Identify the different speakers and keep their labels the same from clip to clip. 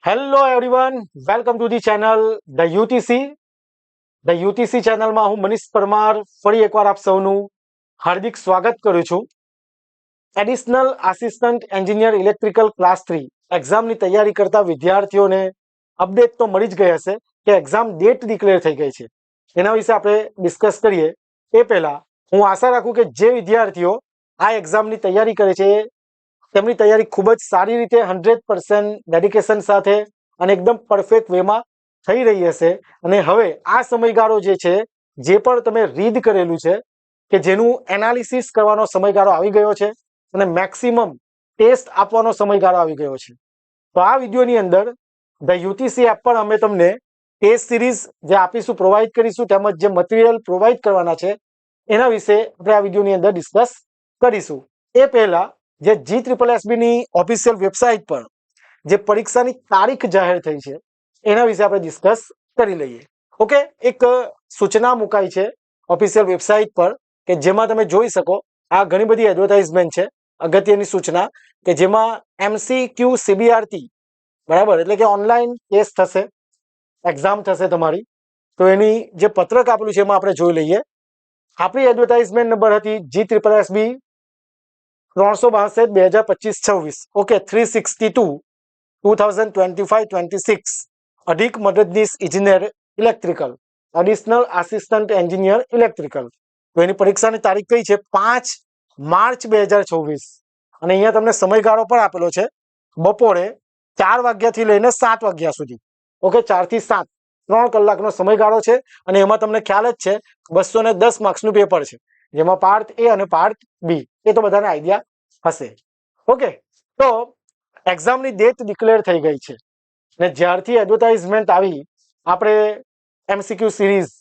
Speaker 1: Hello everyone, welcome to the channel the UTC. The UTC ચેનલમાં હું મનીષ પરમાર ફરી એકવાર આપ સૌનું હાર્દિક સ્વાગત કરું છું. Additional assistant engineer electrical class 3 એક્ઝામની તૈયારી કરતા વિદ્યાર્થીઓને અપડેટ તો મળી જ ગઈ હશે કે એક્ઝામ ડેટ ડિક્લેર થઈ ગઈ છે. એના વિશે આપણે ડિસ્કસ કરીએ એ પહેલા હું આશા રાખું કે જે વિદ્યાર્થીઓ આ એક્ઝામની તૈયારી કરે છે તેમની તૈયારી ખૂબ જ સારી રીતે 100% ડેડિકેશન સાથે અને એકદમ પરફેક્ટ વેમાં થઈ રહી હશે. અને હવે આ સમયગાળો જે છે, જે પણ તમે રીડ કરેલું છે કે જેનું એનાલિસિસ કરવાનો સમયગાળો આવી ગયો છે અને મેક્સિમમ ટેસ્ટ આપવાનો સમયગાળો આવી ગયો છે. તો આ વિડીયોની અંદર ધ યુટીસી એપ પર અમે તમને ટેસ્ટ સિરીઝ જે આપીશું, પ્રોવાઈડ કરીશું, તેમજ જે મટીરિયલ પ્રોવાઈડ કરવાના છે એના વિશે આપણે આ વિડીયોની અંદર ડિસ્કસ કરીશું. એ પહેલા જે GSSB ની ઓફિશિયલ વેબસાઇટ પર જે પરીક્ષાની તારીખ જાહેર થઈ છે એના વિશે આપણે ડિસ્કસ કરી લઈએ. ઓકે, એક સૂચના મુકાઈ છે ઓફિશિયલ વેબસાઇટ પર કે જેમાં તમે જોઈ શકો આ ઘણી બધી એડવર્ટાઇઝમેન્ટ છે. અગત્યની સૂચના કે જેમાં MCQ CBRT, બરાબર, એટલે કે ઓનલાઈન ટેસ્ટ થશે, એક્ઝામ થશે તમારી. તો એની જે પત્રક આપેલું છે એમાં આપણે જોઈ લઈએ. આપણી એડવર્ટાઇઝમેન્ટ નંબર હતી GSSB 362/2025-26. ઓકે, 362 2025-26 અધિક મદદનીશ ઇજનેર electrical, additional assistant engineer electrical. તો એની પરીક્ષાની તારીખ કઈ છે? 5 માર્ચ 2024. અને અહીંયા તમને સમયગાળો પણ આપેલો છે, બપોરે 4 વાગ્યાથી લઈને 7 વાગ્યા સુધી. ઓકે, 4 થી 7 3 કલાકનો સમયગાળો છે. અને એમાં તમને ખ્યાલ જ છે 210 માર્ક્સનું પેપર છે, જેમાં પાર્ટ એ અને પાર્ટ બી, એ તો બધાને આઈડિયા હશે. ઓકે, તો એક્ઝામની ડેટ ડિક્લેર થઈ ગઈ છે અને જ્યારથી એડવર્ટાઇઝમેન્ટ આવી આપણે MCQ સિરીઝ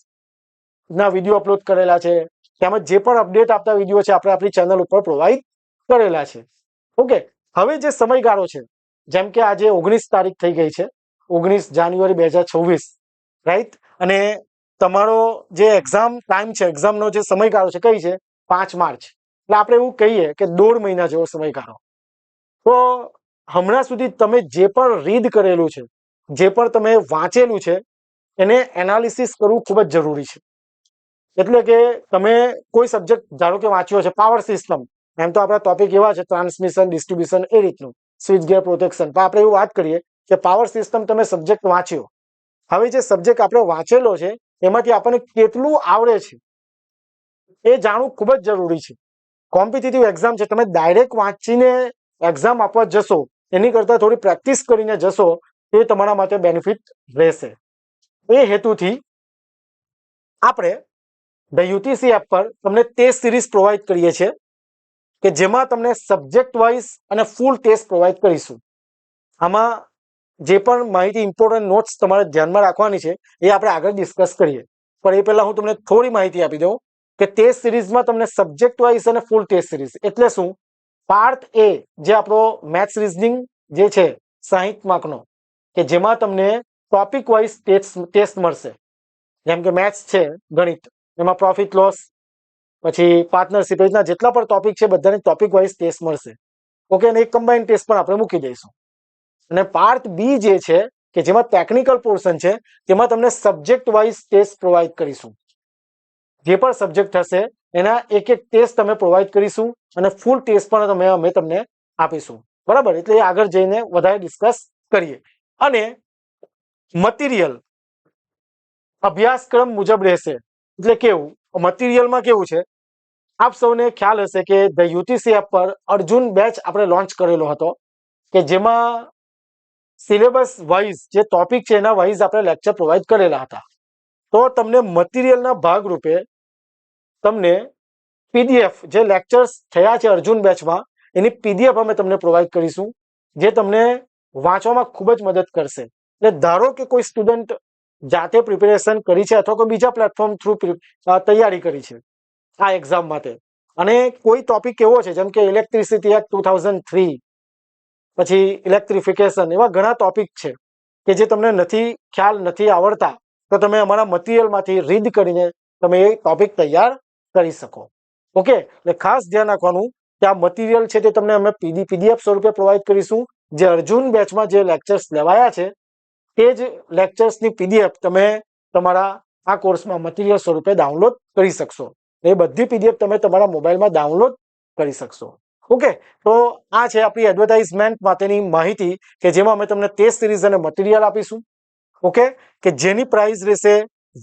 Speaker 1: ના વિડીયો અપલોડ કરેલા છે, તેમજ જે પણ અપડેટ આપતા વિડીયો છે આપણે આપણી ચેનલ ઉપર પ્રોવાઈડ કરેલા છે. ઓકે, હવે જે સમયગાળો છે, જેમ કે આજે 19 તારીખ થઈ ગઈ છે, 19 જાન્યુઆરી 2026, રાઈટ. અને તમારો જે એક્ઝામ ટાઈમ છે, એક્ઝામનો જે સમયગાળો છે કઈ છે? 5 માર્ચ. એટલે આપણે એવું કહીએ કે 1.5 મહિના જેવો સમયગાળો. તો હમણાં સુધી તમે જે પણ રીડ કરેલું છે, જે પણ તમે વાંચેલું છે, એને એનાલિસિસ કરવું ખૂબ જ જરૂરી છે. એટલે કે તમે કોઈ સબ્જેક્ટ ધારો કે વાંચ્યો છે પાવર સિસ્ટમ, એમ તો આપણા ટોપિક એવા છે ટ્રાન્સમિશન, ડિસ્ટ્રીબ્યુશન, એ રીતનું, સ્વિચ ગેર, પ્રોટેક્શન. પણ આપણે એવું વાત કરીએ કે પાવર સિસ્ટમ તમે સબ્જેક્ટ વાંચ્યો. હવે જે સબ્જેક્ટ આપણે વાંચેલો છે એમાંથી આપણને કેટલું આવડે છે એ જાણવું ખૂબ જ જરૂરી છે. કોમ્પિટિટિવ એક્ઝામ છે, તમે ડાયરેક્ટ વાંચીને એક્ઝામ આપવા જશો એની કરતાં થોડી પ્રેક્ટિસ કરીને જશો તો એ તમારા માટે બેનિફિટ રહેશે. એ હેતુથી આપણે ધ યુટીસી એપ પર તમને ટેસ્ટ સિરીઝ પ્રોવાઈડ કરીએ છીએ કે જેમાં તમને સબ્જેક્ટ વાઇઝ અને ફૂલ ટેસ્ટ પ્રોવાઈડ કરીશું. આમાં જે પણ માહિતી, ઇમ્પોર્ટન્ટ નોટ્સ તમારે ધ્યાનમાં રાખવાની છે એ આપણે આગળ ડિસ્કસ કરીએ. પણ એ પહેલા હું તમને થોડી માહિતી આપી દઉં કે ટેસ્ટ સિરીઝમાં તમને સબ્જેક્ટ વાઇઝ અને ફૂલ ટેસ્ટ સિરીઝ એટલે શું? પાર્ટ એ જે આપણો મેથ્સ રીઝનિંગ જે છે 60 માર્કનો, કે જેમાં તમને ટોપિક વાઇઝ ટેસ્ટ મળશે. જેમ કે મેથ્સ છે, ગણિત, એમાં પ્રોફિટ લોસ, પછી પાર્ટનરશિપ, રીતના જેટલા પણ ટોપિક છે બધાની ટોપિક વાઇઝ ટેસ્ટ મળશે. ઓકે, અને એક કમ્બાઇન્ડ ટેસ્ટ પણ આપણે મૂકી દઈશું. અને પાર્ટ બી જે છે કે જેમાં ટેકનિકલ પોર્શન છે તેમાં તમને સબ્જેક્ટ વાઇઝ ટેસ્ટ પ્રોવાઈડ કરીશું. જે પણ સબ્જેક્ટ હશે એના એક એક ટેસ્ટ તમે પ્રોવાઈડ કરીશું અને ફૂલ ટેસ્ટ પણ અમે તમને આપીશું. બરાબર, એટલે આગળ જઈને વધારે ડિસ્કસ કરીએ. અને મટીરિયલ અભ્યાસક્રમ મુજબ રહેશે. એટલે કેવું? મટીરિયલમાં કેવું છે, આપ સૌને ખ્યાલ હશે કે ધ યુટીસી એપ પર અર્જુન બેચ આપણે લોન્ચ કરેલો હતો કે જેમાં સિલેબસ વાઇઝ જે ટોપિક છે એના વાઇઝ આપણે લેક્ચર પ્રોવાઈડ કરેલા હતા. તો તમને મટીરિયલના ભાગરૂપે તમને PDF જે લેક્ચર્સ થયા છે અર્જુન બેચમાં એની PDF અમે તમને પ્રોવાઈડ કરીશું, જે તમને વાંચવામાં ખૂબ જ મદદ કરશે. એટલે ધારો કે કોઈ સ્ટુડન્ટ જાતે પ્રિપેરેશન કરી છે અથવા કોઈ બીજા પ્લેટફોર્મ થ્રુ તૈયારી કરી છે આ એક્ઝામ માટે, અને કોઈ ટોપિક એવો છે જેમ કે ઇલેક્ટ્રિસિટી એક્ટ 2003, પછી ઇલેક્ટ્રિફિકેશન, એવા ઘણા ટોપિક છે કે જે તમને ખ્યાલ નથી આવડતા, તો તમે અમારા મટીરિયલમાંથી રીડ કરીને તમે એ ટોપિક તૈયાર કરી શકો. ઓકે, એટલે ખાસ ધ્યાન રાખવાનું કે આ મટીરિયલ છે તે તમને અમે PDF સ્વરૂપે પ્રોવાઈડ કરીશું, જે અર્જુન બેચમાં જે લેક્ચર્સ લેવાયા છે તે જ લેક્ચર્સની પીડીએફ તમે તમારા આ કોર્સમાં મટીરિયલ સ્વરૂપે ડાઉનલોડ કરી શકશો. એ બધી પીડીએફ તમે તમારા મોબાઈલમાં ડાઉનલોડ કરી શકશો. ઓકે, તો આ છે આપણી એડવર્ટાઇઝમેન્ટ માટેની માહિતી કે જેમાં અમે તમને ટેસ્ટ સિરીઝ અને મટીરિયલ આપીશું. ઓકે, કે જેની પ્રાઇસ રહેશે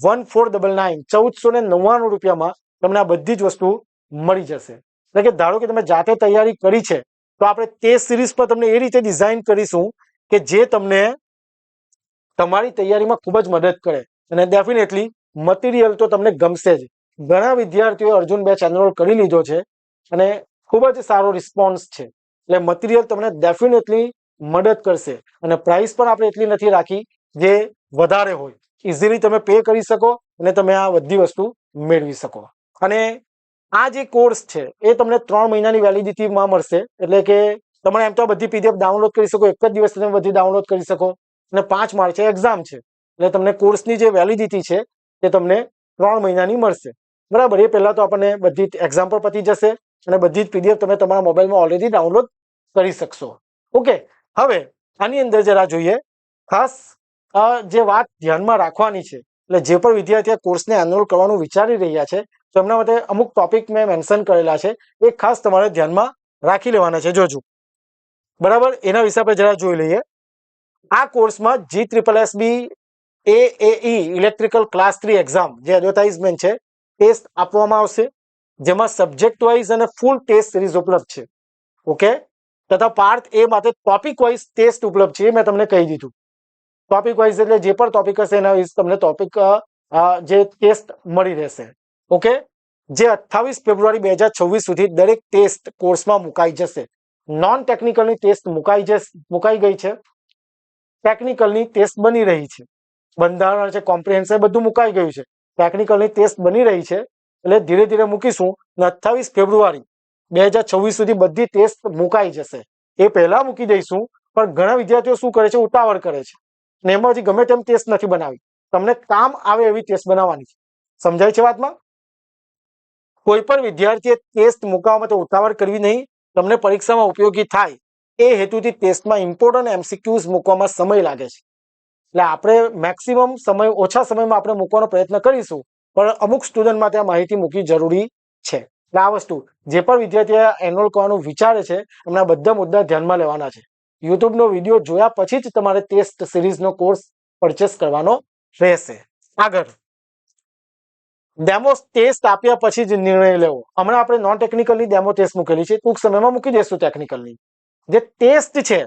Speaker 1: 1499 1499 રૂપિયામાં તમને આ બધી જ વસ્તુ મળી જશે. એટલે કે ધારો કે તમે જાતે તૈયારી કરી છે તો આપણે ટેસ્ટ સિરીઝ પર તમને એ રીતે ડિઝાઇન કરીશું કે જે તમને તમારી તૈયારીમાં ખૂબ જ મદદ કરે અને ડેફિનેટલી મટીરિયલ તો તમને ગમશે જ. ઘણા વિદ્યાર્થીઓએ અર્જુન બેચ એનરોલ કરી લીધો છે અને ખૂબ જ સારો રિસ્પોન્સ છે. એટલે મટીરિયલ તમને ડેફિનેટલી મદદ કરશે અને પ્રાઇસ પણ આપણે એટલી નથી રાખી જે વધારે હોય. ઇઝીલી તમે પે કરી શકો અને તમે આ બધી વસ્તુ મેળવી શકો. અને આ જે કોર્સ છે એ તમને 3 મહિનાની વેલિડિટીમાં મળશે. એટલે કે તમે એમ તો બધી પીડીએફ ડાઉનલોડ કરી શકો, એક જ દિવસ તમે બધી ડાઉનલોડ કરી શકો. અને 5 માર્ચે એક્ઝામ છે એટલે તમને કોર્સની જે વેલિડિટી છે તે તમને 3 મહિનાની મળશે. બરાબર, એ પહેલા તો આપણને બધી એક્ઝામ પર પતી જશે અને બધી જ પીડીએફ તમે તમારા મોબાઈલમાં ઓલરેડી ડાઉનલોડ કરી શકશો. ઓકે, હવે આની અંદર જરા જોઈએ ખાસ જે વાત ધ્યાનમાં રાખવાની છે. એટલે જે પણ વિદ્યાર્થીઓ કોર્સને એનરોલ કરવાનું વિચારી રહ્યા છે તો એમના માટે અમુક ટોપિક મેં મેન્શન કરેલા છે, એ ખાસ તમારે ધ્યાનમાં રાખી લેવાના છે. જોજો, બરાબર, એના વિશે આપણે જરા જોઈ લઈએ. આ કોર્સમાં GSSB AAE electrical class 3 exam જે એડવર્ટાઇઝમેન્ટ છે ટેસ્ટ આપવામાં આવશે, જેમાં સબ્જેક્ટ વાઇઝ અને ફૂલ ટેસ્ટ સિરીઝ ઉપલબ્ધ છે. ઓકે, તથા પાર્ટ એ માટે ટોપિક વાઇઝ ટેસ્ટ ઉપલબ્ધ છે. એ મેં તમને કહી દીધું. ટોપિક વાઇઝ એટલે જે પણ ટોપિક હશે એના વિશે તમને ટોપિક જે ટેસ્ટ મળી રહેશે. ઓકે, જે 28 ફેબ્રુઆરી 2026 સુધી દરેક ટેસ્ટ કોર્સમાં મુકાઈ જશે. નોન ટેકનિકલની ટેસ્ટ મુકાઈ ગઈ છે, ટેકનિકલની ટેસ્ટ બની રહી છે. બંધારણ છે, કોમ્પ્રિહેન્શન બધું મુકાઈ ગયું છે, ટેકનિકલની ટેસ્ટ બની રહી છે. એટલે ધીરે ધીરે મૂકીશું અને 28 ફેબ્રુઆરી 2026 સુધી બધી ટેસ્ટ મુકાઈ જશે. એ પહેલા મૂકી દઈશું, પણ ઘણા વિદ્યાર્થીઓ શું કરે છે, ઉતાવળ કરે છે અને એમાં હજી ગમે તેમ ટેસ્ટ નથી બનાવી. તમને કામ આવે એવી ટેસ્ટ બનાવવાની છે. સમજાય છે વાતમાં? કોઈ પણ વિદ્યાર્થીએ ટેસ્ટ મુકાવવા માટે ઉતાવળ કરવી નહીં. તમને પરીક્ષામાં ઉપયોગી થાય એ હેતુથી ટેસ્ટમાં ઇમ્પોર્ટન્ટ MCQs મૂકવામાં સમય લાગે છે. એટલે આપણે મેક્સિમમ સમય, ઓછા સમયમાં આપણે મૂકવાનો પ્રયત્ન કરીશું, પણ અમુક સ્ટુડન્ટ માટે આ માહિતી મૂકવી જરૂરી છે. એટલે આ વસ્તુ જે પણ વિદ્યાર્થીએ એનરોલ કરવાનું વિચારે છે એમના બધા મુદ્દા ધ્યાનમાં લેવાના છે. યુટ્યુબનો વિડીયો જોયા પછી જ તમારે ટેસ્ટ સિરીઝનો કોર્સ પરચેસ કરવાનો રહેશે. આગળ ડેમો ટેસ્ટ આપ્યા પછી જ નિર્ણય લેવો. હમણાં આપણે નોન ટેકનિકલની ડેમો ટેસ્ટ મૂકેલી છે, ટૂંક સમયમાં મૂકી દઈશું ટેકનિકલની. જે ટેસ્ટ છે,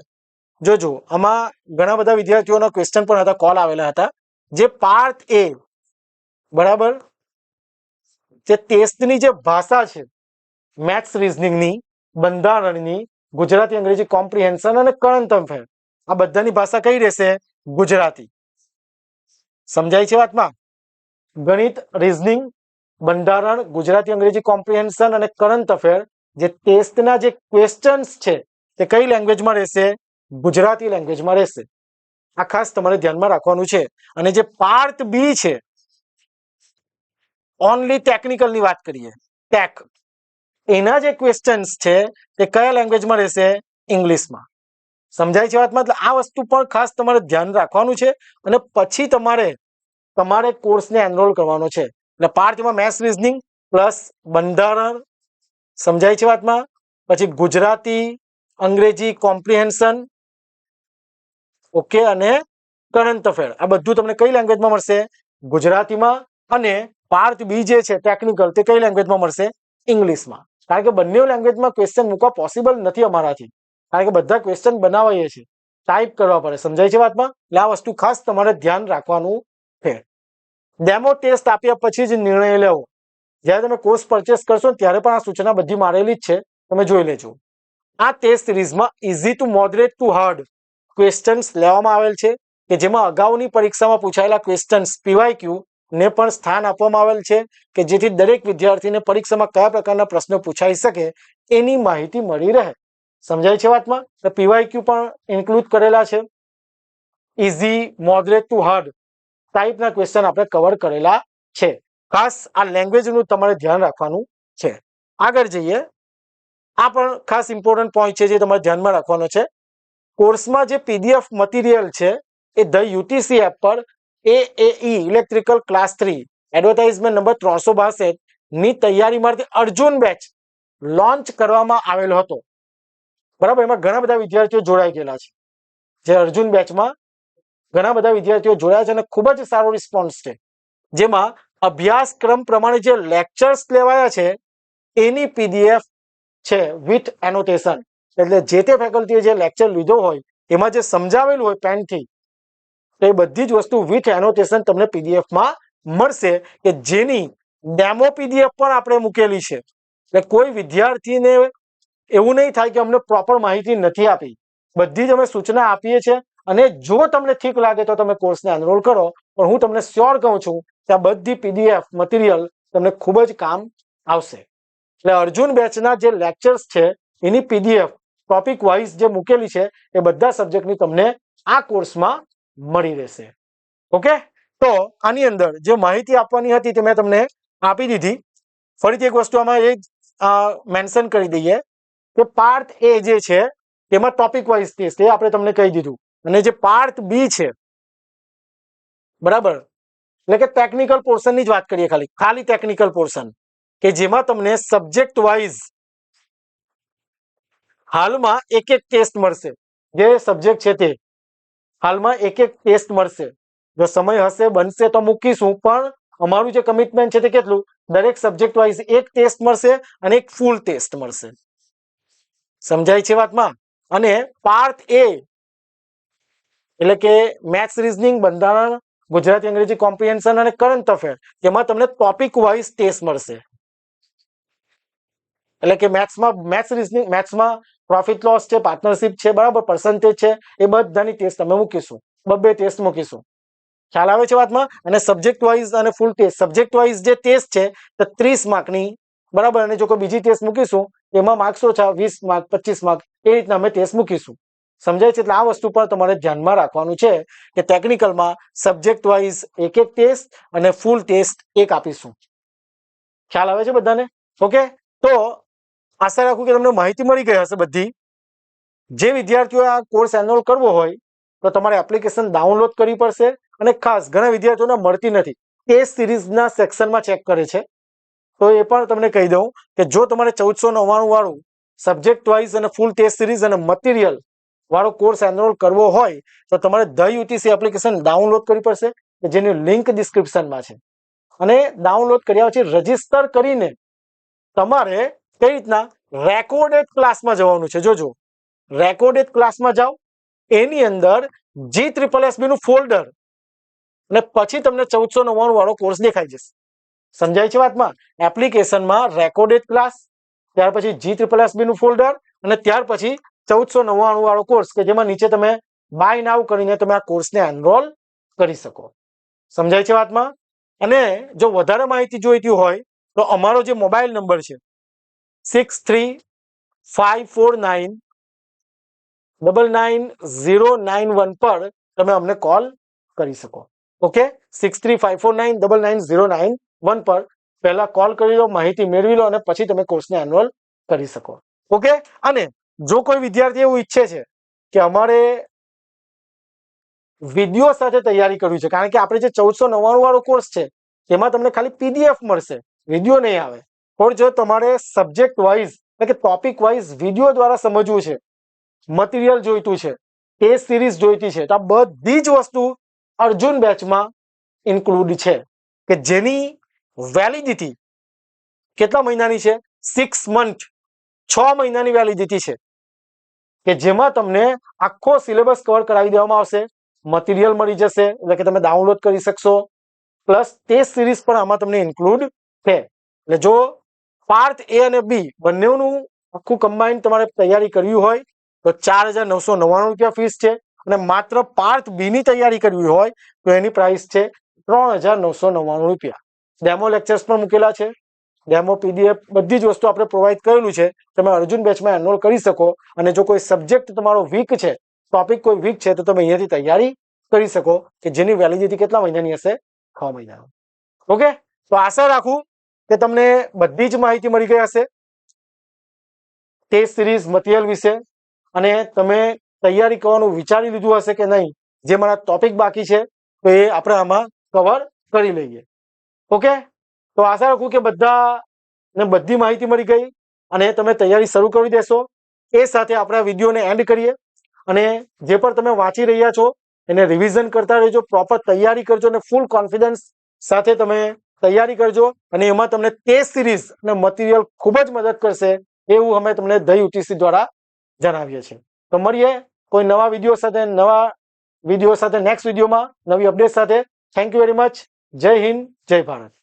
Speaker 1: જોજો આમાં ઘણા બધા વિદ્યાર્થીઓના ક્વેશ્ચન પણ હતા, કોલ આવેલા હતા. જે પાર્ટ એ, બરાબર, જે ટેસ્ટની જે ભાષા છે, મેથ્સ રીઝનિંગની, બંધારણની, ગુજરાતી અંગ્રેજી કોમ્પ્રિહેન્શન અને કરંટ અફેર, આ બધાની ભાષા કઈ રહેશે? ગુજરાતી. સમજાય છે વાતમાં? ગણિત, રીઝનિંગ, બંધારણ, ગુજરાતી અંગ્રેજી કોમ્પ્રિહેન્શન અને કરંટ અફેર, જે ટેસ્ટના જે ક્વેશ્ચન્સ છે તે કઈ લેંગ્વેજમાં રહેશે? ગુજરાતી લેંગ્વેજમાં રહેશે. આ ખાસ તમારે ધ્યાનમાં રાખવાનું છે. અને જે પાર્ટ બી છે, ઓનલી ટેકનિકલની વાત કરીએ, ટેક, એના જે ક્વેશ્ચન્સ છે તે કયા લેંગ્વેજમાં રહેશે? ઇંગ્લિશમાં. સમજાય છે વાતમાં? એટલે આ વસ્તુ પણ ખાસ તમારે ધ્યાન રાખવાનું છે અને પછી તમારે કોર્સને એનરોલ કરવાનો છે. એટલે પાર્ટમાં મેથ્સ રીઝનિંગ પ્લસ બંધારણ, સમજાય છે વાતમાં, પછી ગુજરાતી અંગ્રેજી કોમ્પ્રિહેન્શન, ઓકે, અને કરંટ અફેર, આ બધું તમને કઈ લેંગ્વેજમાં મળશે? ગુજરાતીમાં. અને પાર્ટ બી જે છે ટેકનિકલ, તે કઈ લેંગ્વેજમાં મળશે? ઇંગ્લિશમાં. કારણ કે બંને લેંગ્વેજમાં ક્વેશ્ચન મૂકવા પોસિબલ નથી અમારાથી, કારણ કે બધા ક્વેશ્ચન બનાવીએ છીએ, ટાઈપ કરવા પડે. સમજાય છે વાતમાં? એટલે આ વસ્તુ ખાસ તમારે ધ્યાન રાખવાનું છે. ડેમો ટેસ્ટ આપ્યા પછી જ નિર્ણય લેવો. જ્યારે તમે કોર્સ પરચેસ કરશો ત્યારે પણ આ સૂચના બધી મારેલી જ છે, તમે જોઈ લેજો. આ ટેસ્ટ સિરીઝમાં easy to moderate to hard questions લેવામાં આવેલ છે કે જેમાં અગાઉની પરીક્ષામાં પૂછાયેલા ક્વેશ્ચન્સ PYQ ને પણ સ્થાન આપવામાં આવેલ છે કે જેથી દરેક વિદ્યાર્થીને પરીક્ષામાં કયા પ્રકારના પ્રશ્નો પૂછાઈ શકે એની માહિતી મળી રહે. સમજાય છે વાતમાં? તો PYQ પણ ઇન્ક્લુડ કરેલા છે. ઇઝી, મોડરેટ ટુ હાર્ડ ટાઈપના ક્વેશ્ચન આપણે કવર કરેલા છે. ખાસ આ લેંગ્વેજનું તમારે ધ્યાન રાખવાનું છે. આગળ જઈએ. આ પણ ખાસ ઇમ્પોર્ટન્ટ પોઈન્ટ છે જે તમારે ધ્યાનમાં રાખવાનો છે. કોર્સમાં જે પીડીએફ મટીરિયલ છે એ ધ યુટીસી એપ પર AAE electrical class 3 advertisement number 362 ની તૈયારી માટે અર્જુન બેચ લોન્ચ કરવામાં આવેલો હતો. બરાબર, એમાં ઘણા બધા વિદ્યાર્થીઓ જોડાઈ ગયેલા છે. જે અર્જુન બેચમાં ઘણા બધા વિદ્યાર્થીઓ જોડાયા છે અને ખૂબ જ સારો રિસ્પોન્સ છે. જેમાં અભ્યાસક્રમ પ્રમાણે જે લેક્ચર્સ લેવાયા છે એની પીડીએફ છે વિથ એનોટેશન. એટલે જે તે ફેકલ્ટીએ જે લેક્ચર લીધો હોય એમાં જે સમજાવેલું હોય પેનથી, તો એ બધી જ વસ્તુ વિથ એનોટેશન તમને પીડીએફમાં મળશે, કે જેની ડેમો પીડીએફ પણ આપણે મૂકેલી છે. એટલે કોઈ વિદ્યાર્થીને એવું નહીં થાય કે અમને પ્રોપર માહિતી નથી આપી. બધી જ અમે સૂચના આપીએ છીએ, અને જો તમને ઠીક લાગે તો તમે કોર્સને એનરોલ કરો. પણ હું તમને શ્યોર કહું છું કે આ બધી પીડીએફ મટીરિયલ તમને ખૂબ જ કામ આવશે. એટલે અર્જુન બેચના જે લેક્ચર્સ છે એની પીડીએફ ટોપિક વાઇઝ જે મૂકેલી છે એ બધા સબ્જેક્ટની તમને આ કોર્સમાં મળી રહેશે. ઓકે, તો આની અંદર જે માહિતી આપવાની હતી તે મેં તમને આપી દીધી. ફરીથી એક વસ્તુ આમાં એ મેન્શન કરી દઈએ કે પાર્ટ એ જે છે તેમાં ટોપિક વાઇઝ ટેસ્ટ એ આપણે તમને કહી દીધું, અને જે પાર્ટ બી છે, બરાબર, એટલે કે ટેકનિકલ પોર્શનની જ વાત કરીએ, ખાલી ટેકનિકલ પોર્શન, કે જેમાં તમને સબ્જેક્ટ વાઇઝ હાલમાં એક ટેસ્ટ મળશે. જે સબ્જેક્ટ છે તે હાલમાં એક ટેસ્ટ મળશે. જો સમય હશે બનશે તો મૂકીશું, પણ અમારું જે કમિટમેન્ટ છે તે કેટલું, દરેક સબ્જેક્ટ વાઇઝ એક ટેસ્ટ મળશે અને એક ફૂલ ટેસ્ટ મળશે. સમજાય છે વાતમાં? અને પાર્ટ એ એટલે કે મેથ્સ, રીઝનિંગ, બંધારણ, ગુજરાતી, અંગ્રેજી કોમ્પ્રિહેન્શન અને કરંટ અફેર, તેમાં તમને ટોપિક વાઇઝ ટેસ્ટ મળશે. એટલે કે મેથ્સ રીઝનિંગ, મેથ્સમાં પ્રોફિટ લોસ છે, પાર્ટનરશિપ છે, બરાબર, પર્સન્ટેજ છે, એ બધાની ટેસ્ટ અમે મૂકીશું. બે ટેસ્ટ મૂકીશું. ખ્યાલ આવે છે વાતમાં? અને સબ્જેક્ટ વાઇઝ અને ફૂલ ટેસ્ટ. સબ્જેક્ટ વાઇઝ જે ટેસ્ટ છે તે 30 માર્કની, બરાબર, અને જો કોઈ બીજી ટેસ્ટ મૂકીશું એમાં માર્ક્સ ઓછા, 20 માર્ક, 25 માર્ક, એ રીતના અમે ટેસ્ટ મૂકીશું. સમજાય છે? એટલે આ વસ્તુ પર તમારે ધ્યાનમાં રાખવાનું છે કે ટેકનિકલમાં સબ્જેક્ટ વાઇઝ એક ટેસ્ટ અને ફૂલ ટેસ્ટ એક આપીશું. ખ્યાલ આવે છે બધાને? ઓકે, તો આશા રાખું કે તમને માહિતી મળી ગઈ હશે બધી. જે વિદ્યાર્થીઓ આ કોર્સ એનરોલ કરવો હોય તો તમારે એપ્લિકેશન ડાઉનલોડ કરવી પડશે. અને ખાસ ઘણા વિદ્યાર્થીઓને મળતી નથી, ટેસ્ટ સિરીઝના સેક્શનમાં ચેક કરે છે. તો એ પણ તમને કહી દઉં કે જો તમારે 1499 વાળું સબ્જેક્ટ વાઇઝ અને ફૂલ ટેસ્ટ સિરીઝ અને મટીરિયલ વાળો કોર્સ એનરોલ કરવો હોય તો તમારે ધ યુટીસી એપ્લિકેશન ડાઉનલોડ કરવી પડશે, કે જેની લિંક ડિસ્ક્રિપ્શનમાં છે. અને ડાઉનલોડ કર્યા પછી રજીસ્ટર કરીને તમારે કઈ રીતના રેકોર્ડેડ ક્લાસમાં જવાનું છે. જોજો, રેકોર્ડેડ ક્લાસમાં જાઓ, એની અંદર GSSB નું ફોલ્ડર, અને પછી તમને 1499 વાળો કોર્સ દેખાઈ જશે. સમજાય છે વાતમાં? એપ્લિકેશનમાં રેકોર્ડેડ ક્લાસ, ત્યાર પછી GSSB નું ફોલ્ડર, અને ત્યાર પછી 1499 વાળો કોર્સ, કે જેમાં નીચે તમે બાય નાવ કરીને તમે આ કોર્સને એનરોલ કરી શકો. સમજાય છે વાતમાં? અને જો વધારે માહિતી જોઈતી હોય તો અમારો જે મોબાઈલ નંબર છે 6354999091 પર તમે અમને કોલ કરી શકો. ઓકે, 6354999091 પર પહેલા કોલ કરી લો, માહિતી મેળવી લો, અને પછી તમે કોર્સને એનરોલ કરી શકો. ઓકે, અને જો કોઈ વિદ્યાર્થી એવું ઈચ્છે છે કે અમારે વિડીયો સાથે તૈયારી કરવી છે, કારણ કે આપણે જે 1499 વાળો કોર્સ છે તેમાં તમને ખાલી પીડીએફ મળશે, વિડીયો નહીં આવે. પણ જો તમારે સબ્જેક્ટ વાઇઝ એટલે કે ટોપિક વાઇઝ વિડીયો દ્વારા સમજવું છે, મટીરિયલ જોઈતું છે, ટેસ્ટ સિરીઝ જોઈતી છે, તો આ બધી જ વસ્તુ અર્જુન બેચમાં ઇન્ક્લુડ છે, કે જેની વેલિડિટી કેટલા મહિનાની છે? 6 મંથ, 6 મહિનાની વેલિડિટી છે, કે જેમાં તમને આખો સિલેબસ કવર કરાવી દેવામાં આવશે. મટીરિયલ મળી જશે, એટલે કે તમે ડાઉનલોડ કરી શકશો, પ્લસ ટેસ્ટ સિરીઝ પણ આમાં તમને ઇન્ક્લુડ છે. એટલે જો પાર્ટ એ અને બી બંનેનું આખું કમ્બાઈન તમારે તૈયારી કરવી હોય તો 4999 રૂપિયા ફીસ છે. અને માત્ર પાર્ટ બી ની તૈયારી કરવી હોય તો એની પ્રાઇસ છે 3999 રૂપિયા. ડેમો લેક્ચર્સ પણ મૂકેલા છે, ડેમો પીડીએફ, બધી જ વસ્તુ આપણે પ્રોવાઈડ કરેલું છે. તમે અર્જુન બેચમાં એનરોલ કરી શકો. અને જો કોઈ સબ્જેક્ટ તમારો વીક છે, ટોપિક કોઈ વીક છે, તો તમે અહીંયાથી તૈયારી કરી શકો, કે જેની વેલિડિટી કેટલા મહિનાની હશે? 6 મહિના. ઓકે, તો આશા રાખું કે તમને બધી જ માહિતી મળી ગઈ હશે ટેસ્ટ સિરીઝ મટીરિયલ વિશે, અને તમે તૈયારી કરવાનું વિચારી લીધું હશે કે નહીં, જે મારા ટોપિક બાકી છે તો એ આપણે આમાં કવર કરી લઈએ. ઓકે, તો આશા રાખું કે બધાને બધી માહિતી મળી ગઈ અને તમે તૈયારી શરૂ કરી દેશો. એ સાથે આપણે આ વિડીયોને એન્ડ કરીએ અને જે પણ તમે વાંચી રહ્યા છો એને રિવિઝન કરતા રહેજો, પ્રોપર તૈયારી કરજો અને ફૂલ કોન્ફિડન્સ સાથે તમે તૈયારી કરજો. અને એમાં તમને ટેસ્ટ સિરીઝ અને મટીરિયલ ખૂબ જ મદદ કરશે એવું અમે તમને ધ યુટીસી દ્વારા જણાવીએ છીએ. તો મળીએ કોઈ નવા વિડીયો સાથે, નેક્સ્ટ વિડીયોમાં નવી અપડેટ સાથે. Thank you very much. જય હિન્દ, જય ભારત.